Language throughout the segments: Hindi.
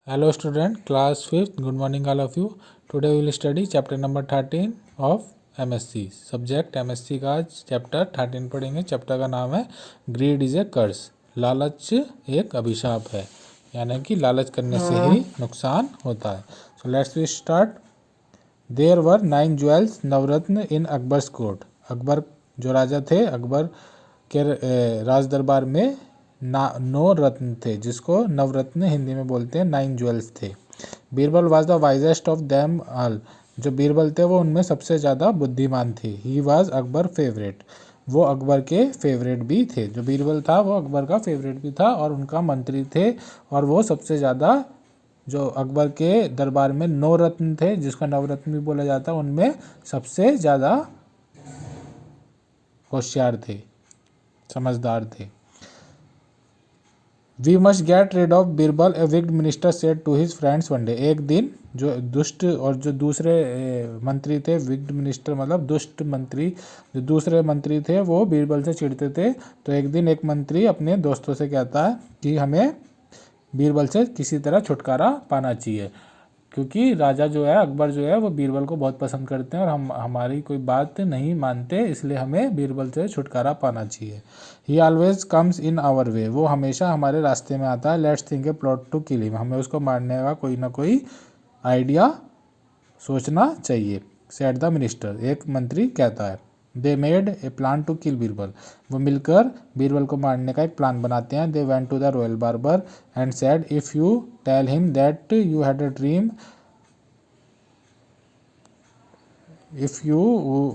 Hello student, class 5th, good morning all of you. Today we will study chapter number 13 of MSc. Subject MSc का चैप्टर 13 पढ़ेंगे. चैप्टर का नाम है ग्रीड इज ए कर्स. लालच एक अभिशाप है, यानी कि लालच करने से ही नुकसान होता है. So let's we start. There were 9 jewels नवरत्न इन अकबर्स कोर्ट. अकबर जो राजा थे, अकबर के राज दरबार में 9 रत्न थे, जिसको नवरत्न हिंदी में बोलते हैं. 9 ज्वेल्स थे. Birbal was the wisest of them all. जो बीरबल थे वो उनमें सबसे ज़्यादा बुद्धिमान थे. He was Akbar favourite. वो अकबर के फेवरेट भी थे. जो बीरबल था वो अकबर का फेवरेट भी था और उनका मंत्री थे. और वो सबसे ज़्यादा, जो अकबर के दरबार में 9 रत्न थे, जिसका नवरत्न भी बोला जाता है, उनमें सबसे ज़्यादा होशियार थे, समझदार थे. We must get rid of Birbal, a wicked minister said to his friends one day. एक दिन जो दुष्ट और जो दूसरे मंत्री थे, विक्ड मिनिस्टर मतलब दुष्ट मंत्री, जो दूसरे मंत्री थे वो बीरबल से चिढ़ते थे. तो एक दिन एक मंत्री अपने दोस्तों से कहता है कि हमें बीरबल से किसी तरह छुटकारा पाना चाहिए, क्योंकि राजा जो है, अकबर जो है, वो बीरबल को बहुत पसंद करते हैं और हमारी कोई बात नहीं मानते, इसलिए हमें बीरबल से छुटकारा पाना चाहिए. He always comes in our way. वो हमेशा हमारे रास्ते में आता है. Let's think a plot to kill him. हमें उसको मारने का कोई ना कोई आइडिया सोचना चाहिए. Said the minister. एक मंत्री कहता है. They made a plan to kill Birbal. वो मिलकर बीरबल को मारने का एक प्लान बनाते हैं. They went to the royal barber and said, if you tell him that you had a dream, if you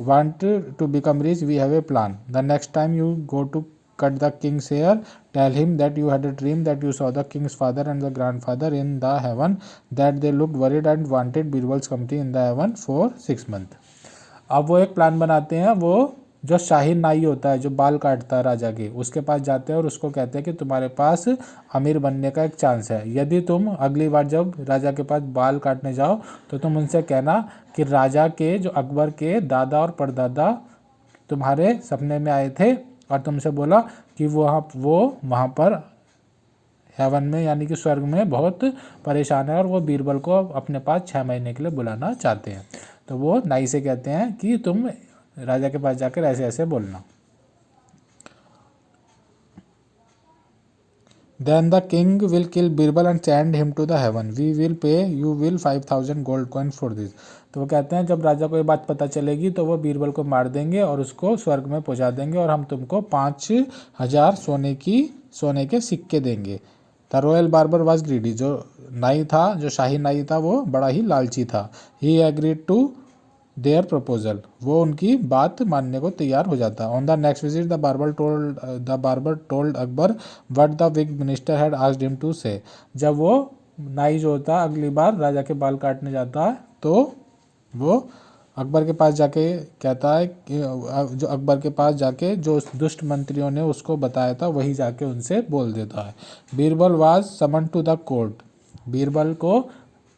want to become rich, we have a plan. The next time you go to cut the king's hair, tell him that you had a dream that you saw the king's father and the grandfather in the heaven, that they looked worried and wanted Birbal's company in the heaven for 6 months. अब वो एक प्लान बनाते हैं. वो जो शाही नाई होता है, जो बाल काटता है राजा के, उसके पास जाते हैं और उसको कहते हैं कि तुम्हारे पास अमीर बनने का एक चांस है. यदि तुम अगली बार जब राजा के पास बाल काटने जाओ तो तुम उनसे कहना कि राजा के, जो अकबर के दादा और परदादा तुम्हारे सपने में आए थे और तुमसे बोला कि वो वहाँ पर हेवन में, यानी कि स्वर्ग में बहुत परेशान है और वो बीरबल को अपने पास 6 महीने के लिए बुलाना चाहते हैं. तो वो नाई से कहते हैं कि तुम राजा के पास जाकर ऐसे ऐसे बोलना. Then the king will kill Birbal and send him to the heaven. We will pay you will 5000 gold coin for this. तो वो कहते हैं जब राजा को ये बात पता चलेगी तो वो बीरबल को मार देंगे और उसको स्वर्ग में पहुंचा देंगे और हम तुमको 5000 सोने के सिक्के देंगे. The royal barber was greedy. जो नाई था, जो शाही नाई था, वो बड़ा ही लालची था. He agreed to their proposal. वो उनकी बात मानने को तैयार हो जाता. On the next visit the barber told Akbar what the wicked minister had asked him to say. जब वो नाई जो होता है अगली बार राजा के बाल काटने जाता है तो वो अकबर के पास जाके कहता है कि जो अकबर के पास जाके जो दुष्ट मंत्रियों ने उसको बताया था वही जाके उनसे बोल देता है. Birbal was summon to the court. Birbal को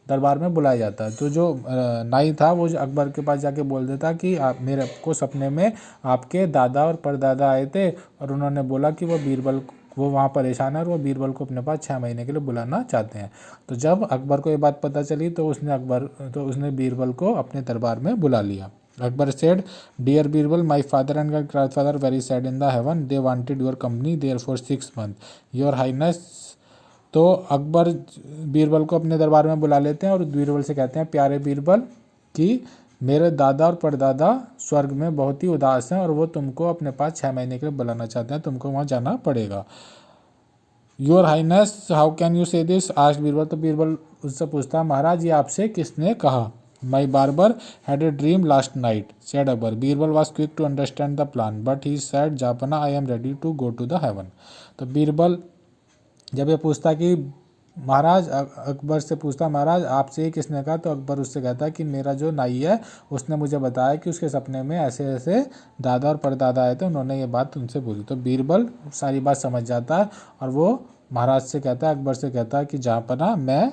दरबार में बुलाया जाता है. तो जो नाई था वो अकबर के पास जाके बोल देता कि आप, मेरे को सपने में आपके दादा और परदादा आए थे और उन्होंने बोला कि वो वहाँ परेशान है और वो बीरबल को अपने पास 6 महीने के लिए बुलाना चाहते हैं. तो जब अकबर को ये बात पता चली तो उसने बीरबल को अपने दरबार में बुला लिया. Akbar said, dear Birbal, my father and grandfather very sad in the heaven. They wanted your company there for 6 months. Your highness. तो अकबर बीरबल को अपने दरबार में बुला लेते हैं और बीरबल से कहते हैं, प्यारे बीरबल, कि मेरे दादा और परदादा स्वर्ग में बहुत ही उदास हैं और वो तुमको अपने पास 6 महीने के लिए बुलाना चाहते हैं. तुमको वहाँ जाना पड़ेगा. Your highness, how can you say this, asked Birbal. तो बीरबल उससे पूछता है, महाराज ये आपसे किसने कहा. My barber had a dream last night, said Akbar. Birbal was quick to understand the plan but he said, जापना, I am ready to go to the heaven. तो बीरबल जब ये पूछता कि महाराज, अकबर से पूछता महाराज आपसे ही किसने कहा, तो अकबर उससे कहता है कि मेरा जो नाई है उसने मुझे बताया कि उसके सपने में ऐसे ऐसे दादा और परदादा आए थे, उन्होंने ये बात उनसे बोली. तो बीरबल सारी बात समझ जाता है और वो महाराज से कहता है, अकबर से कहता है कि जहाँपना, मैं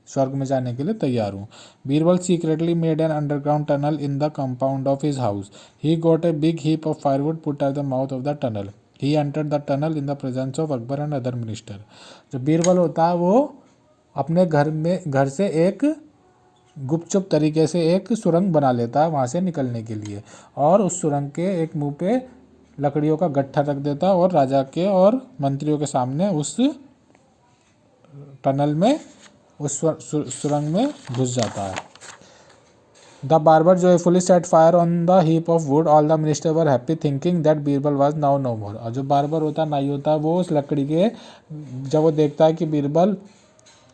स्वर्ग में जाने के लिए तैयार हूँ. Birbal secretly made an underground tunnel in the compound of his house. He got a big heap of firewood put at the mouth of the tunnel. He entered the tunnel in the presence of Akbar and other minister. जो बीरबल होता है वो अपने घर से एक गुपचुप तरीके से एक सुरंग बना लेता है वहाँ से निकलने के लिए, और उस सुरंग के एक मुंह पे लकड़ियों का गट्ठा रख देता है और राजा के और मंत्रियों के सामने उस टनल में, उस सुरंग में घुस जाता है। The barber joyfully set fire on the heap of wood. All the ministers were happy, thinking that Birbal was now no more. और जो बार्बर होता है, नाई होता है, वो उस लकड़ी के, जब वो देखता है कि बीरबल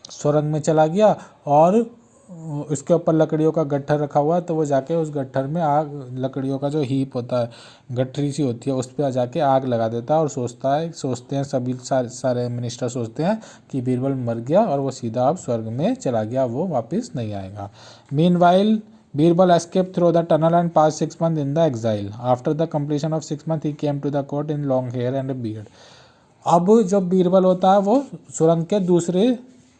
सुरंग में चला गया और इसके ऊपर लकड़ियों का गट्ठर रखा हुआ है, तो वो जाके उस गट्ठर में आग, लकड़ियों का जो हीप होता है, गठरी सी होती है, उस पर जाके आग लगा देता है और सोचते हैं सभी सारे मिनिस्टर सोचते हैं कि बीरबल मर गया और वो सीधा अब स्वर्ग में चला गया, वो वापस नहीं आएगा। Meanwhile Birbal escaped through the tunnel and passed 6 months in the exile. After the completion of 6 months, he came to the court in long hair and a beard. अब जो बीरबल होता है वो सुरंग के दूसरे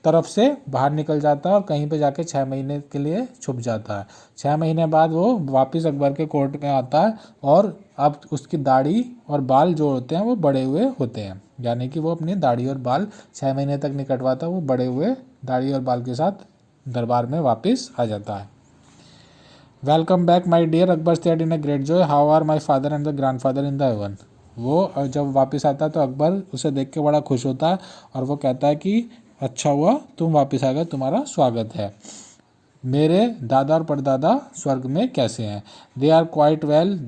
तरफ से बाहर निकल जाता है और कहीं पे जाके 6 महीने के लिए छुप जाता है। 6 महीने बाद वो वापस अकबर के कोर्ट में आता है और अब उसकी दाढ़ी और बाल जो होते हैं वो बड़े हुए होते हैं, यानी कि वो अपनी दाढ़ी और बाल 6 महीने तक नहीं कटवाता, वो बड़े हुए दाढ़ी और बाल के साथ दरबार में वापस आ जाता है। Welcome back my dear, Akbar said in a great joy, how are my father and the grand father in the heaven. वो जब वापस आता है तो अकबर उसे देख के बड़ा खुश होता है और वो कहता है कि अच्छा हुआ तुम वापस आ गए, तुम्हारा स्वागत है। मेरे दादा और परदादा स्वर्ग में कैसे हैं? They are quite well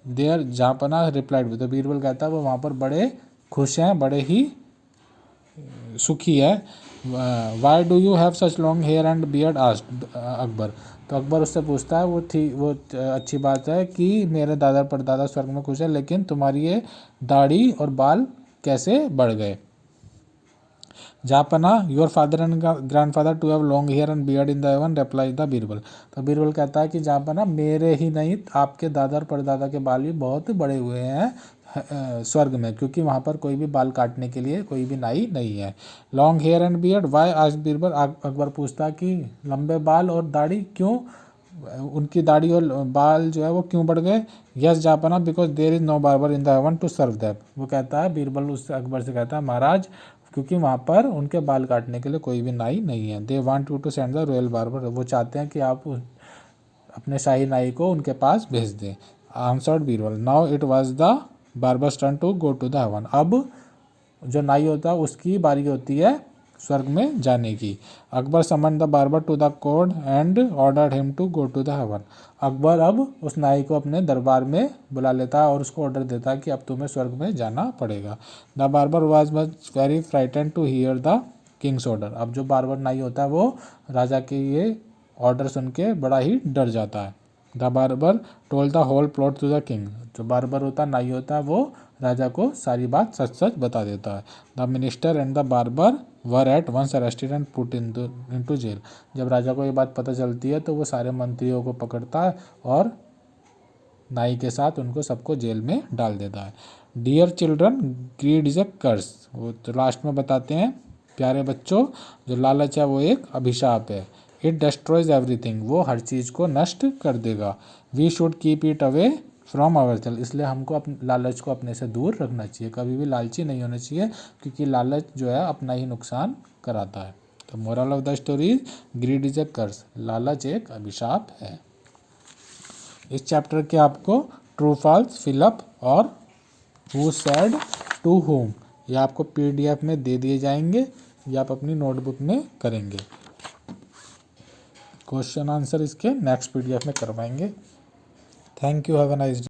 there जहाँपना रिप्लाइड। तो बीरबल कहता है वो वहाँ पर बड़े खुश हैं, बड़े ही सुखी है। Why do you have such long hair and beard asked Akbar. तो अकबर उससे पूछता है वो अच्छी बात है कि मेरे दादा परदादा स्वर्ग में खुश है, लेकिन तुम्हारी ये दाढ़ी और बाल कैसे बढ़ गए? जापना your father and grandfather too have long hair and beard in the heaven, replies the Birbal. तो बीरबल कहता है कि जापना मेरे ही नहीं, आपके दादा और परदादा के बाल भी बहुत बड़े हुए हैं स्वर्ग में, क्योंकि वहाँ पर कोई भी बाल काटने के लिए कोई भी नाई नहीं है। Long hair and beard why आज बीरबल। अकबर पूछता कि लंबे बाल और दाढ़ी क्यों, उनकी दाढ़ी और बाल जो है वो क्यों बढ़ गए? यस जापना because there is no barber in the heaven to serve them. वो कहता है, बीरबल उससे अकबर से कहता है महाराज, क्योंकि वहाँ पर उनके बाल काटने के लिए कोई भी नाई नहीं है। They want you to send the royal barber. वो चाहते हैं कि आप अपने शाही नाई को उनके पास भेज दें। Answered Birbal. Now it was the barber's turn to go to the heaven. अब जो नाई होता है उसकी बारी होती है स्वर्ग में जाने की। Akbar summon the barber to the court and ordered him to go to the heaven. Akbar अब उस नाई को अपने दरबार में बुला लेता है और उसको ऑर्डर देता है कि अब तुम्हें स्वर्ग में जाना पड़ेगा। The barber was much very frightened to hear the king's order. अब जो बार्बर नाई होता है वो राजा के ये ऑर्डर सुन के बड़ा ही डर जाता है। The barber told the whole plot to the king. जो बार्बर होता है, नाई होता है, वो राजा को सारी बात सच सच बता देता है। The minister and the barber were at once arrested and put into jail. जब राजा को ये बात पता चलती है तो वो सारे मंत्रियों को पकड़ता है और नाई के साथ उनको सबको जेल में डाल देता है। Dear children, greed is a curse. वो तो लास्ट में बताते हैं, प्यारे बच्चों, जो लालच है वो एक अभिशाप है। It destroys everything. वो हर चीज़ को नष्ट कर देगा। We should keep it away from our self. इसलिए हमको अपने लालच को अपने से दूर रखना चाहिए, कभी भी लालची नहीं होना चाहिए, क्योंकि लालच जो है अपना ही नुकसान कराता है। तो moral of the story, greed is a curse. लालच एक अभिशाप है। इस चैप्टर के आपको ट्रू फॉल्स, फिलअप और हु सेड टू होम ये आपको PDF में दे दिए जाएंगे, या आप अपनी नोटबुक में करेंगे। क्वेश्चन आंसर इसके नेक्स्ट PDF में करवाएंगे। Thank you, have a nice day.